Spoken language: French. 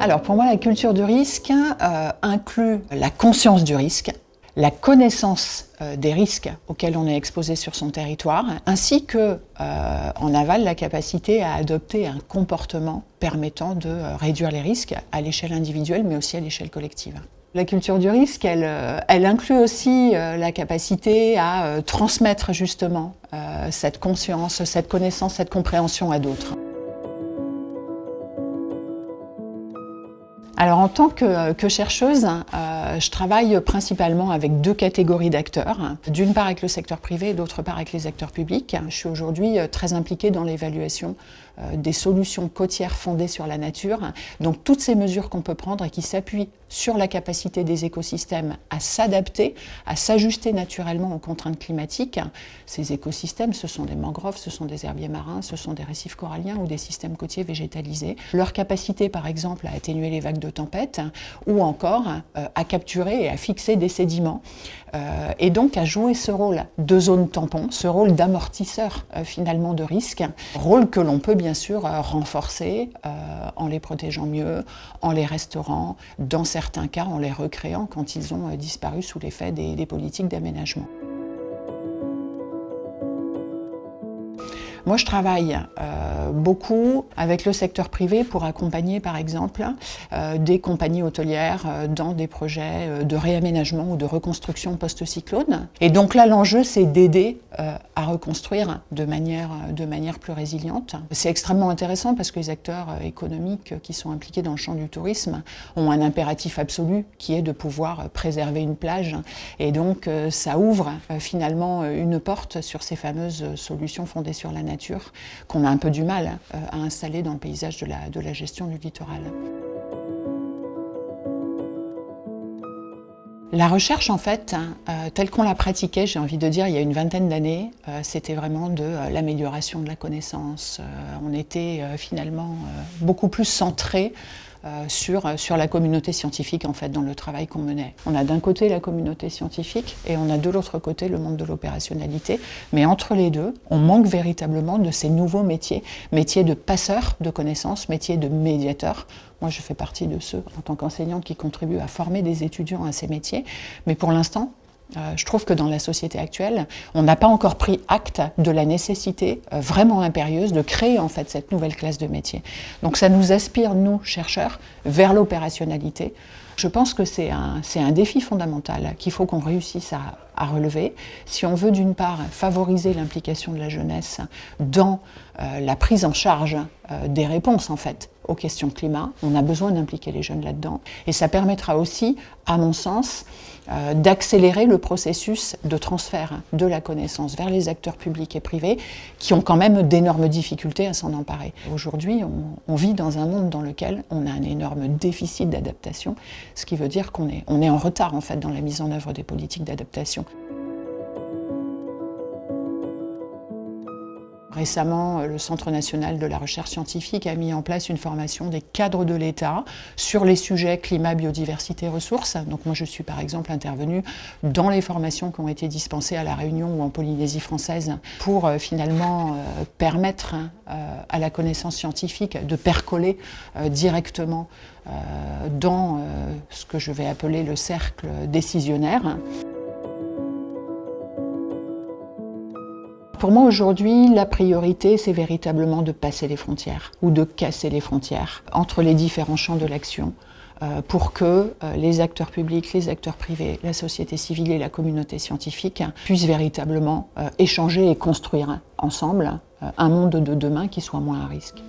Alors pour moi, la culture du risque inclut la conscience du risque, la connaissance des risques auxquels on est exposé sur son territoire, ainsi que, en aval, la capacité à adopter un comportement permettant de réduire les risques à l'échelle individuelle, mais aussi à l'échelle collective. La culture du risque, elle inclut aussi la capacité à transmettre justement cette conscience, cette connaissance, cette compréhension à d'autres. Alors en tant que chercheuse, je travaille principalement avec deux catégories d'acteurs. D'une part avec le secteur privé et d'autre part avec les acteurs publics. Je suis aujourd'hui très impliquée dans l'évaluation des solutions côtières fondées sur la nature. Donc toutes ces mesures qu'on peut prendre et qui s'appuient sur la capacité des écosystèmes à s'adapter, à s'ajuster naturellement aux contraintes climatiques. Ces écosystèmes, ce sont des mangroves, ce sont des herbiers marins, ce sont des récifs coralliens ou des systèmes côtiers végétalisés. Leur capacité par exemple à atténuer les vagues de tempête ou encore à capturer et à fixer des sédiments et donc à jouer ce rôle de zone tampon, ce rôle d'amortisseur finalement de risque, rôle que l'on peut bien sûr renforcer en les protégeant mieux, en les restaurant, dans certains cas en les recréant quand ils ont disparu sous l'effet des politiques d'aménagement. Moi, je travaille beaucoup avec le secteur privé pour accompagner, par exemple, des compagnies hôtelières dans des projets de réaménagement ou de reconstruction post-cyclone. Et donc là, l'enjeu, c'est d'aider à reconstruire de manière plus résiliente. C'est extrêmement intéressant parce que les acteurs économiques qui sont impliqués dans le champ du tourisme ont un impératif absolu qui est de pouvoir préserver une plage. Et donc, ça ouvre finalement une porte sur ces fameuses solutions fondées sur la nature qu'on a un peu du mal à installer dans le paysage de la gestion du littoral. La recherche, en fait, telle qu'on la pratiquait, j'ai envie de dire, il y a une vingtaine d'années, c'était vraiment de l'amélioration de la connaissance. On était finalement beaucoup plus centré sur la communauté scientifique en fait dans le travail qu'on menait. On a d'un côté la communauté scientifique et on a de l'autre côté le monde de l'opérationnalité, mais entre les deux, on manque véritablement de ces nouveaux métiers, métiers de passeurs de connaissances, métiers de médiateurs. Moi, je fais partie de ceux, en tant qu'enseignante, qui contribuent à former des étudiants à ces métiers, mais pour l'instant, je trouve que dans la société actuelle, on n'a pas encore pris acte de la nécessité vraiment impérieuse de créer en fait cette nouvelle classe de métiers. Donc ça nous aspire, nous, chercheurs, vers l'opérationnalité. Je pense que c'est un défi fondamental qu'il faut qu'on réussisse à relever. Si on veut d'une part favoriser l'implication de la jeunesse dans la prise en charge des réponses en fait aux questions climat, on a besoin d'impliquer les jeunes là-dedans. Et ça permettra aussi, à mon sens, d'accélérer le processus de transfert de la connaissance vers les acteurs publics et privés qui ont quand même d'énormes difficultés à s'en emparer. Aujourd'hui, on vit dans un monde dans lequel on a un énorme déficit d'adaptation, ce qui veut dire qu'on est en retard en fait dans la mise en œuvre des politiques d'adaptation. Récemment, le Centre national de la recherche scientifique a mis en place une formation des cadres de l'État sur les sujets climat, biodiversité, ressources. Donc moi, je suis par exemple intervenue dans les formations qui ont été dispensées à La Réunion ou en Polynésie française pour finalement permettre à la connaissance scientifique de percoler directement dans ce que je vais appeler le cercle décisionnaire. Pour moi aujourd'hui, la priorité, c'est véritablement de passer les frontières ou de casser les frontières entre les différents champs de l'action pour que les acteurs publics, les acteurs privés, la société civile et la communauté scientifique puissent véritablement échanger et construire ensemble un monde de demain qui soit moins à risque.